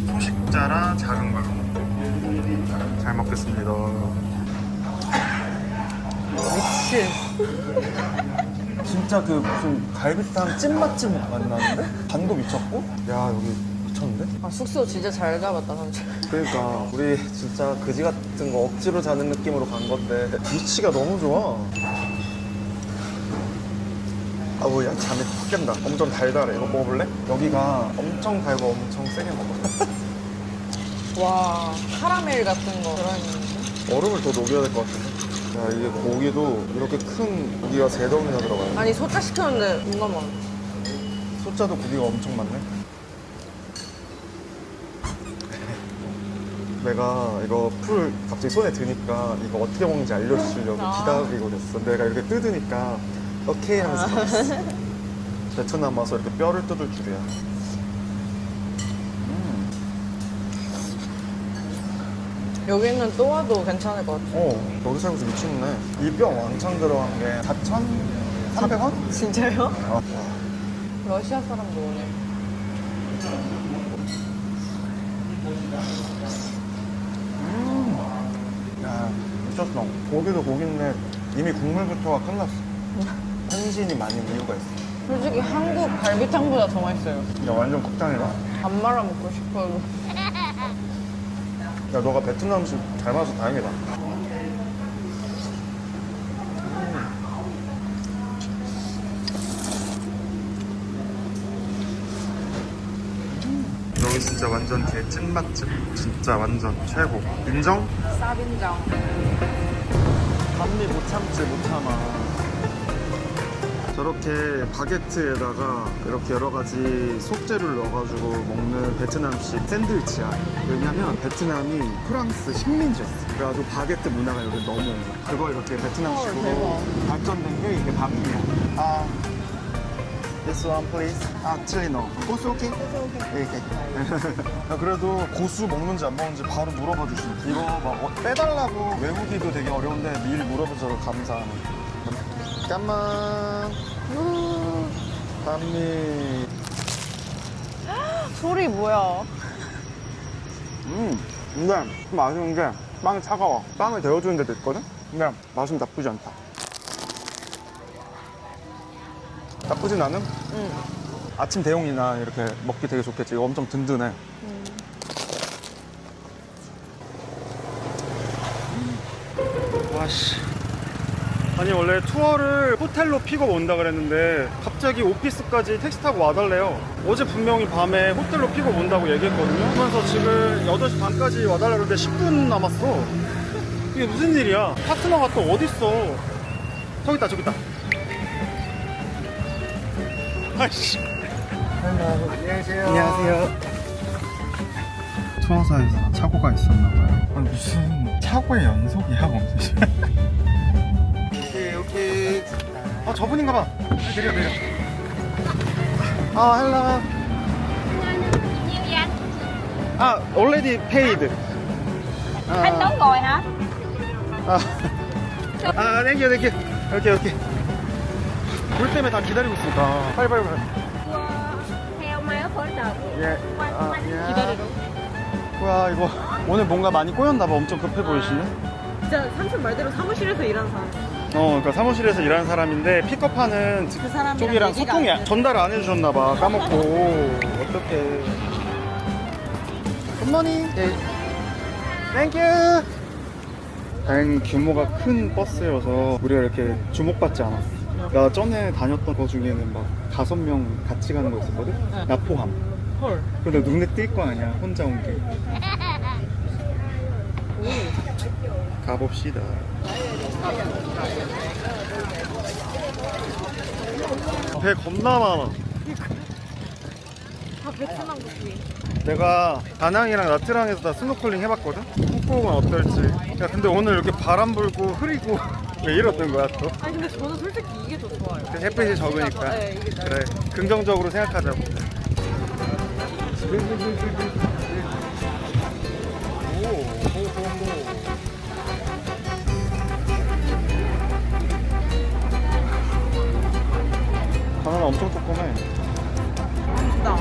A: 소식자랑 작은 거. 잘 먹겠습니다.
B: 미친.
A: 진짜 그 무슨 갈비탕 찐맛집 맛나는데? 간도 미쳤고? 야 여기 미쳤는데?
B: 아, 숙소 진짜 잘 잡았다, 삼촌.
A: 그러니까 우리 진짜 그지 같은 거 억지로 자는 느낌으로 간 건데 위치가 너무 좋아. 아 뭐야 잠이 확 깬다. 엄청 달달해. 이거 먹어볼래? 여기가 엄청 달고 엄청 세게 먹어.
B: 와, 카라멜 같은 거 들어있는데?
A: 얼음을 더 녹여야 될 것 같은데. 야 이게 고기도 이렇게 큰 고기가 3덩이나 들어가요.
B: 아니, 소짜 시켰는데 뭔가 많아.
A: 소자도 고기가 엄청 많네. 내가 이거 풀 갑자기 손에 드니까 이거 어떻게 먹는지 알려주시려고 기다리고 있었어. 내가 이렇게 뜯으니까 오케이 하면서 먹었어. 베트남 와서 이렇게 뼈를 뜯을 줄이야.
B: 여기는 또 와도 괜찮을 것 같아.
A: 여기 살고서 미쳤네. 이 뼈 왕창 들어간 게 4,300원?
B: 진짜요?
A: 어.
B: 러시아 사람도 오네.
A: 야 미쳤어. 고기도 고기인데 이미 국물부터가 끝났어. 한신이 많은 이유가 있어.
B: 솔직히 한국 갈비탕보다 더 맛있어요.
A: 야 완전 극장이다.
B: 밥 말아 먹고 싶어요.
A: 야 너가 베트남 음식 잘 맞아서 다행이다. 여기 진짜 완전 개 찐맛집. 진짜 완전 최고. 인정?
B: 쌉인정.
A: 감미 못 참지 못 참아. 저렇게 바게트에다가 이렇게 여러 가지 속재료를 넣어가지고 먹는 베트남식 샌드위치야. 왜냐면 베트남이 프랑스 식민지였어. 그래가지고 바게트 문화가 여기 너무 그걸 이렇게 베트남식으로 발전된 게 이게 밥이야. 아, this one please. 아, 칠리노. 고수 오케이? 이렇게. 야, 그래도 고수 먹는지 안 먹는지 바로 물어봐 주시네. 이거 막 빼달라고 외우기도 되게 어려운데 미리 물어보셔서 감사하네. 깐만. 밤미.
B: 소리 뭐야?
A: 근데 좀 아쉬운 게 빵이 차가워. 빵을 데워주는 데도 있거든? 근데 맛은 나쁘지 않다. 나쁘진 않음?
B: 응.
A: 아침 대용이나 이렇게 먹기 되게 좋겠지. 이거 엄청 든든해. 와씨. 아니 원래 투어를 호텔로 픽업 온다 그랬는데 갑자기 오피스까지 택시 타고 와달래요. 어제 분명히 밤에 호텔로 픽업 온다고 얘기했거든요. 그러면서 지금 8시 반까지 와달라는데 10분 남았어. 이게 무슨 일이야? 파트너가 또 어딨어? 저기 있다 저기 있다. 아이씨. 안녕하세요. 안녕하세요. 투어사에서 착오가 있었나봐요. 아니 무슨 착오의 연속이야 범수. 오케이. 아 저분인가봐. 내려. hello. Already paid.
E: Anh đóng rồi hả?
A: thank you. 오케이. 물 때문에 다 기다리고 있으니까. 빨리.
E: Theo má phở đợt.
A: 예.
B: 기다리러.
A: 뭐야, 이거. 오늘 뭔가 많이 꼬였나봐. 엄청 급해 보이시네.
B: 진짜 삼촌 말대로 사무실에서 일하는 사람.
A: 그러니까 사무실에서 일하는 사람인데 픽업하는
B: 그 사람이랑
A: 쪽이랑
B: 얘기가
A: 소통이
B: 안 돼.
A: 전달을 안 해주셨나봐. 까먹고. 어떡해. 굿모닝. 땡큐. 다행히 규모가 큰 버스여서 우리가 이렇게 주목받지 않았어. 나 전에 다녔던 거 중에는 막 5명 같이 가는 거 있었거든? 나 포함.
B: 헐.
A: 근데 눈에 띌 거 아니야, 혼자 온 게. 가봅시다. 배 겁나 많아.
B: 다 베트남 국기.
A: 내가 다낭이랑 나트랑에서 다 스노클링 해봤거든? 푸꾸옥은 어떨지. 야, 근데 오늘 이렇게 바람 불고 흐리고 왜 이러는 거야 또?
B: 아니 근데 저는 솔직히 이게 더 좋아요.
A: 햇빛이 적으니까.
B: 네, 이게 나아요.
A: 그래, 긍정적으로 생각하자고. 바나나 엄청 조그매.
B: 진짜.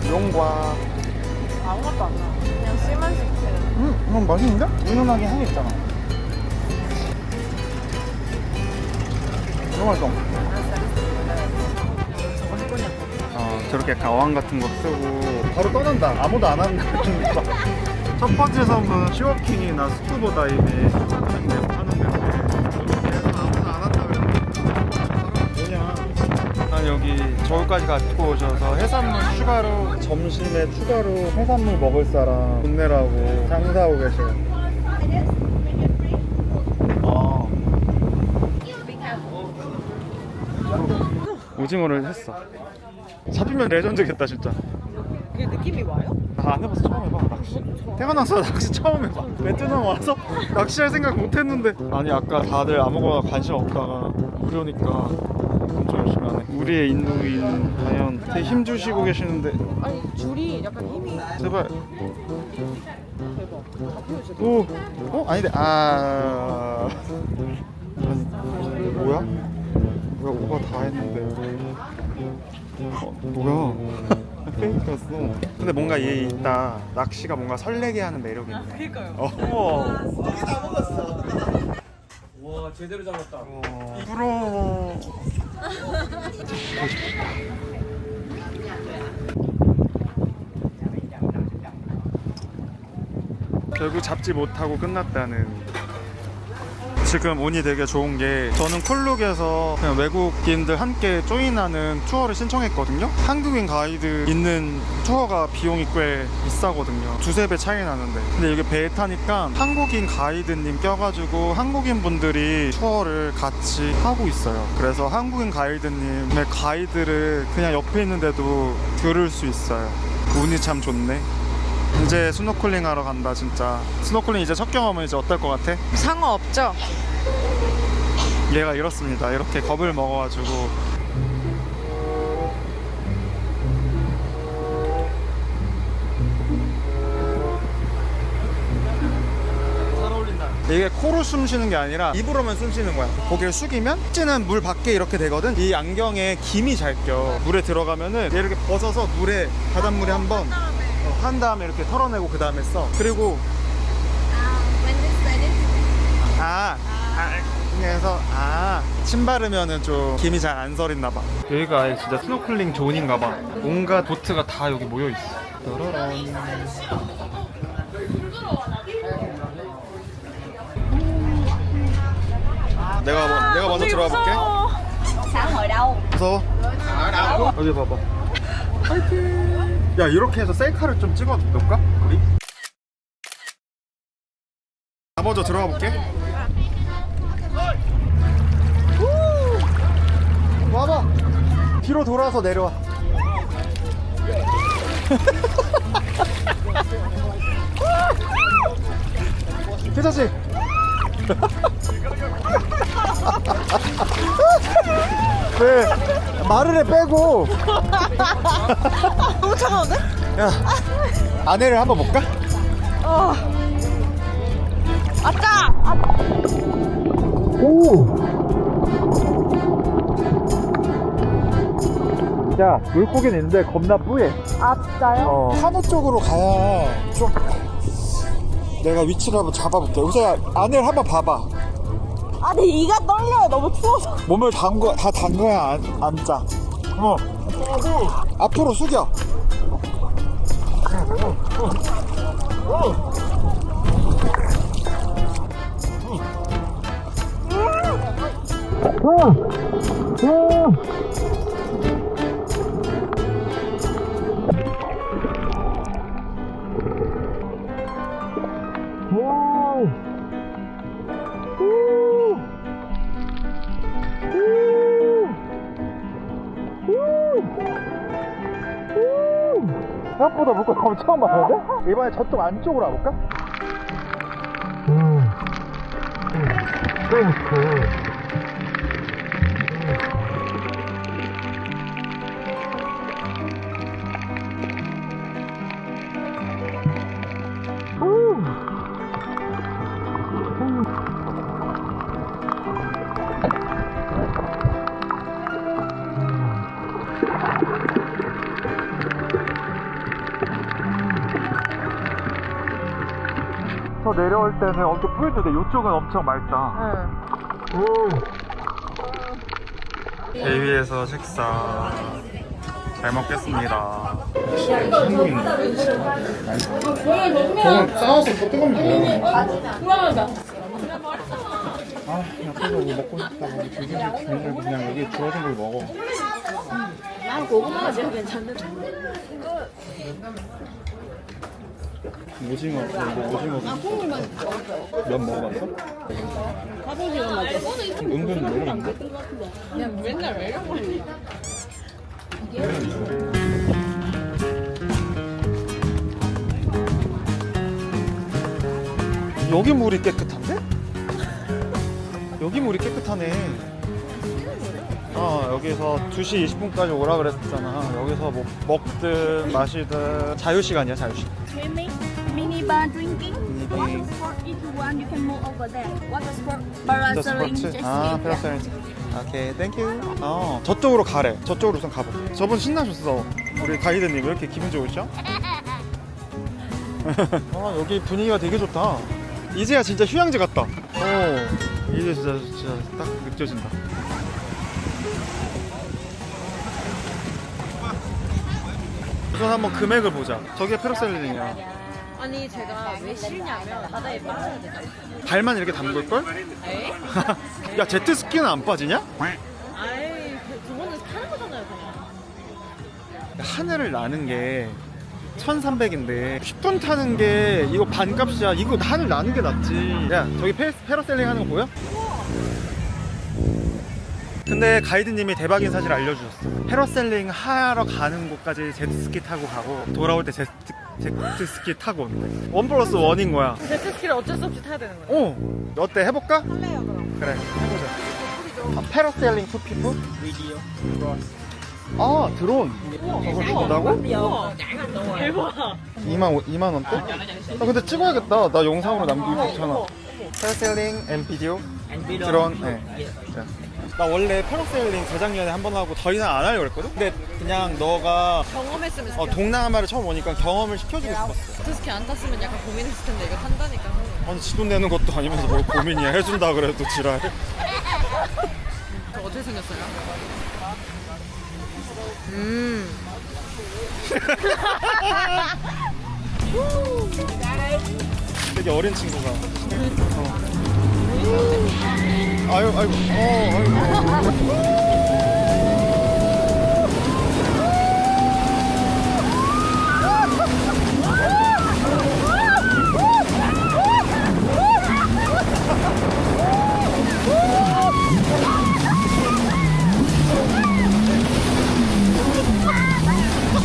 A: 용과.
B: 아무것도 안 나. 그냥 씨만 식혜.
A: 이건 맛있는데? 은은하게 향이 있잖아. 너무 맛있어. 저렇게 가왕 같은 거 쓰고 바로 떠난다. 아무도 안 한다. 첫 번째 섬은 시워킹이나 스쿠버 다이빙 하는 데인데 저렇게 해서 아무도 안 한다 그랬는데 뭐냐. 여기 저기까지 갖고 오셔서 해산물 추가로 점심에 추가로 해산물 먹을 사람 돈 내라고 장사하고 계셔요. 오징어를 했어. 잡히면 레전드겠다 진짜.
B: 그게 느낌이 와요?
A: 나 안 해봐서 처음 해봐 낚시. 태어나서 낚시 처음 해봐. 베트남 와서 낚시할 생각 못했는데. 아니 아까 다들 아무거나 관심 없다가 그러니까 엄청 열심히 하네. 우리의 인도인 과연 되게 힘 주시고 계시는데.
B: 아니 줄이 약간 힘이
A: 제발.
B: 대박.
A: 오. 아닌데. 아니, 뭐야? 뭐야, 오가 다 했는데. 뭐야? 페이크였어. 근데 뭔가 얘 있다. 낚시가 뭔가 설레게 하는 매력이 있네.
B: 그니까요.
A: 우와.
D: 와 제대로 잡았다.
A: 부러워. 결국 잡지 못하고 끝났다는. 지금 운이 되게 좋은 게 저는 콜룩에서 그냥 외국인들 함께 조인하는 투어를 신청했거든요. 한국인 가이드 있는 투어가 비용이 꽤 비싸거든요. 2~3배 차이 나는데. 근데 여기 배에 타니까 한국인 가이드님 껴가지고 한국인 분들이 투어를 같이 하고 있어요. 그래서 한국인 가이드님의 가이드를 그냥 옆에 있는데도 들을 수 있어요. 운이 참 좋네. 이제 스노클링 하러 간다 진짜. 스노클링 이제 첫 경험은 이제 어떨 것 같아?
B: 상어 없죠?
A: 얘가 이렇습니다. 이렇게 겁을 먹어가지고.
D: 잘 어울린다.
A: 이게 코로 숨 쉬는 게 아니라 입으로만 숨 쉬는 거야. 고개를 숙이면 찌는 물 밖에 이렇게 되거든. 이 안경에 김이 잘 껴. 물에 들어가면은 얘 이렇게 벗어서 물에 바닷물에 한번 한 다음에 이렇게 털어내고 그 다음에 써. 그리고 그래서 침 바르면은 좀 김이 잘 안 서린나 봐. 여기가 아예 진짜 스노클링 존인가 봐. 온갖 보트가 다 여기 모여 있어. 따라란. 내가 먼저 들어가 볼게.
E: Xã hội đâu?
A: 무서워? 여기 봐봐. 야, 이렇게 해서 셀카를 좀 찍어 놓을까? 우리? 나 먼저 들어가 볼게. 와봐. 뒤로 돌아서 내려와. 괜찮지? 네, 마르래 빼고.
B: 너무 차가운데?
A: 야, 아내를 한번 볼까?
B: 아짜!
A: 야, 물고기는 있는데 겁나 뿌예.
B: 아, 진짜요?
A: 산호 쪽으로 가야 좀 내가 위치를 한번 잡아볼게. 우선 아내를 한번 봐봐.
B: 아니, 이가 떨려요. 너무 추워서.
A: 몸을 다 담궈야 앉아. 앞으로 숙여. 생각보다 물고기 엄청 많은데? 이번에 저쪽 안쪽으로 와볼까? 저 내려올 때는 엄청 뿌였는데 이쪽은 엄청 맑다. 배 위에서 식사 잘 먹겠습니다. 한국인데 저건 싸워서 또 뜨거운 거야. 아, 옆에서 뭐 먹고 싶다고 그냥 여기 주어진 걸 먹어.
B: 난 고구마가 제일 괜찮은데.
A: 오징어 면 먹어봤어?
B: 가보기만 맞아.
A: 은근 매력인데?
B: 그냥 맨날 왜 이런 거지?
A: 여기 물이 깨끗한데? 여기 물이 깨끗하네. 여기서 2시 20분까지 오라 그랬잖아. 여기서 뭐 먹든 마시든 자유시간이야, 자유시간.
E: Swimming, minibar drinking, water sport if you want, you can move over there. Water sport, parasailing, jet ski.
A: 패러세일링. 오케이, 땡큐. 저쪽으로 가래. 저쪽으로 우선 가볼게. 저분 신나셨어. 우리 가이드님 왜 이렇게 기분 좋으셔? 여기 분위기가 되게 좋다. 이제야 진짜 휴양지 같다. 이제 진짜 딱 느껴진다. 우선 한번 금액을 보자. 저게 패러세일링이야.
B: 아니, 제가 왜 싫냐면 바다에 빠져야 되잖아.
A: 발만 이렇게 담글걸?
B: 에?
A: 야, 제트스키는 안 빠지냐?
B: 아이, 그거는 타는 거잖아요, 그냥.
A: 하늘을 나는 게 1300인데 10분 타는 게 이거 반값이야. 이거 하늘 나는 게 낫지. 야, 저기 패러셀링 하는 거 보여? 근데 가이드님이 대박인 사실 알려주셨어. 패러셀링 하러 가는 곳까지 제트스키 타고 가고 돌아올 때 제트스키 타고 온대. 1+1인 거야.
B: 제트스키를 어쩔 수 없이 타야 되는 거예요.
A: 어때? 해볼까?
B: 할래요, 그럼.
A: 그래, 해보자. 패러셀링 투 피플? 비디오. 드론. 저걸 준다고?
B: 우와, 대박.
A: 2만 원대? 나 근데 찍어야겠다. 나 영상으로 남기고 있잖아. 패러세일링 앤 비디오? 드론. 네. 자. 나 원래 패러세일링 재작년에 한 번 하고 더 이상 안 하려고 그랬거든? 근데 그냥 너가
B: 경험했으면 좋겠어.
A: 동남아를 처음 오니까 경험을 시켜주고 싶었어.
B: 제트스키 안 탔으면 약간 고민했을 텐데 이거 탄다니까.
A: 아니, 지돈 내는 것도 아니면서 뭘 고민이야. 해준다 그래도 지랄.
B: 저 어떻게 생겼어요?
A: 되게 어린 친구가. 아이고.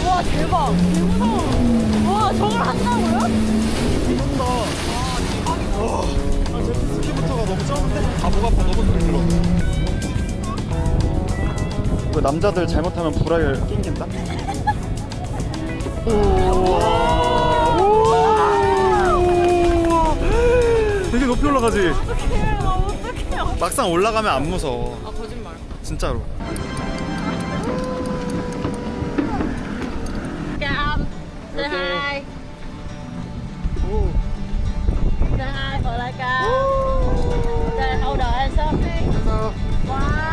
B: 와, 대박. 무서워. 와, 저걸 한다고요?
A: 제트스키부터가 너무 쩌는데? 목 아파. 너무 들어. 그 남자들 잘못하면 불알 낑긴다? 되게 높이 올라가지?
B: 어떡해요.
A: 막상 올라가면 안 무서워.
B: 아, 거짓말.
A: 진짜로.
B: Cam, say hi. Say hi for like Okay, hold on, hands up. One.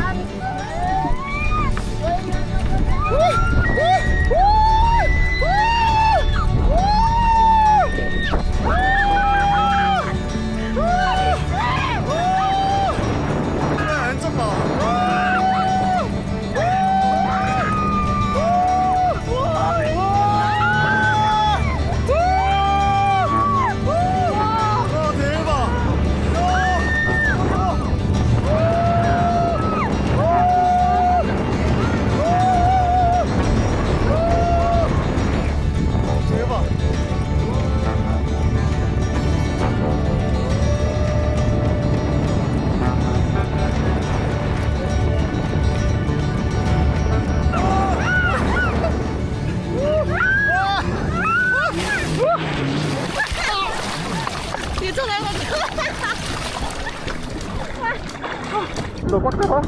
A: 너꽉 잡아.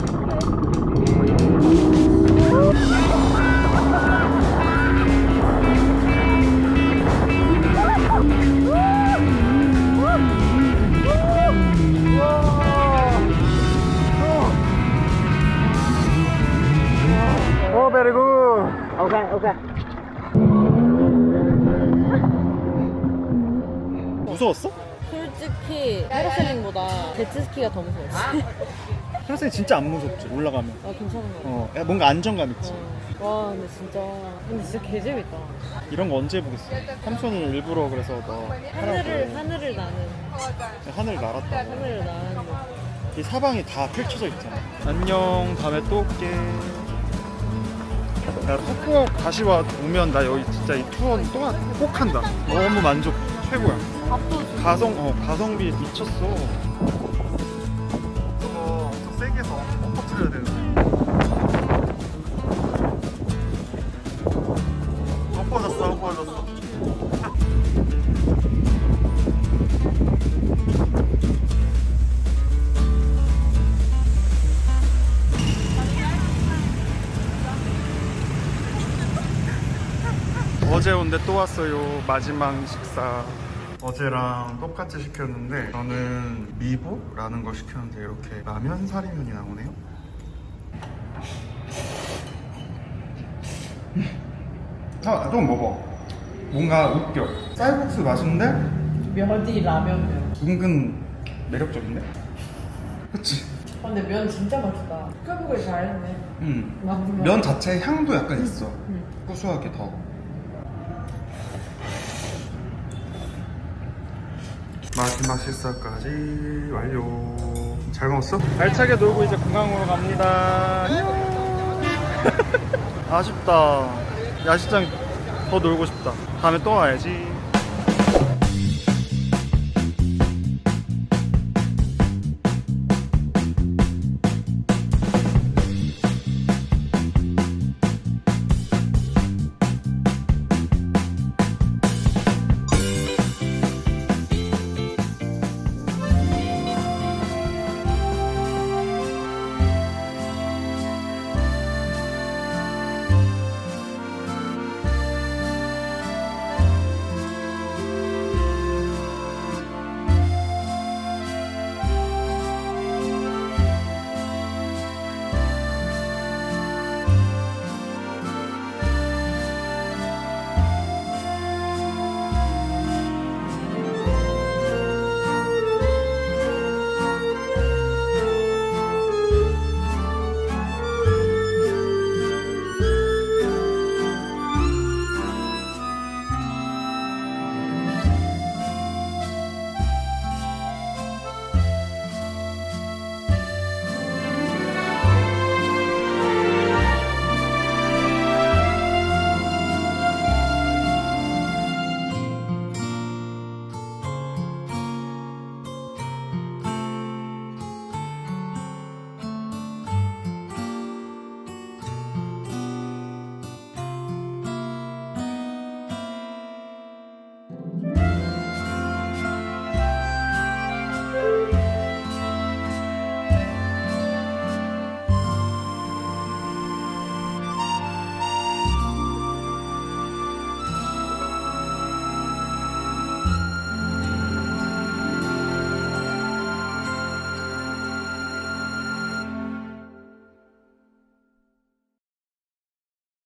A: 오, 베리 굿.
F: 오케이.
A: 무서웠어?
B: 솔직히 패러셀링보다 제트스키가 더 무서웠어.
A: 사실 진짜 안 무섭지, 올라가면.
B: 아, 괜찮은 거 같아.
A: 뭔가 안정감 있지.
B: 와, 근데 진짜 개재밌다.
A: 이런 거 언제 해보겠어? 삼촌이 일부러 그래서 너
B: 하늘을 나는,
A: 하늘 날았다.
B: 하늘을 나는.
A: 이 사방이 다 펼쳐져 있잖아. 안녕, 다음에 또 올게. 야, 꼭 다시 오면 나 여기 진짜 이 투어 꼭 한다. 너무 만족, 최고야. 가성비 미쳤어. 저거 엄청 세게 해서 터뜨려야 되는데. 엎어졌어. 어제 온데 또 왔어요. 마지막 식사. 어제랑 똑같이 시켰는데 저는 미보라는 걸 시켰는데 이렇게 라면 사리면이 나오네요. 좀 먹어. 뭔가 웃겨. 쌀국수 맛인데
F: 면이 라면.
A: 은근 매력적인데? 그치?
F: 근데 면 진짜 맛있다. 회복을 잘했네.
A: 면 자체의 향도 약간 있어. 고소하게 더. 마지막 식사까지 완료. 잘 먹었어? 알차게 놀고 이제 공항으로 갑니다. 아쉽다. 야시장 더 놀고 싶다. 다음에 또 와야지.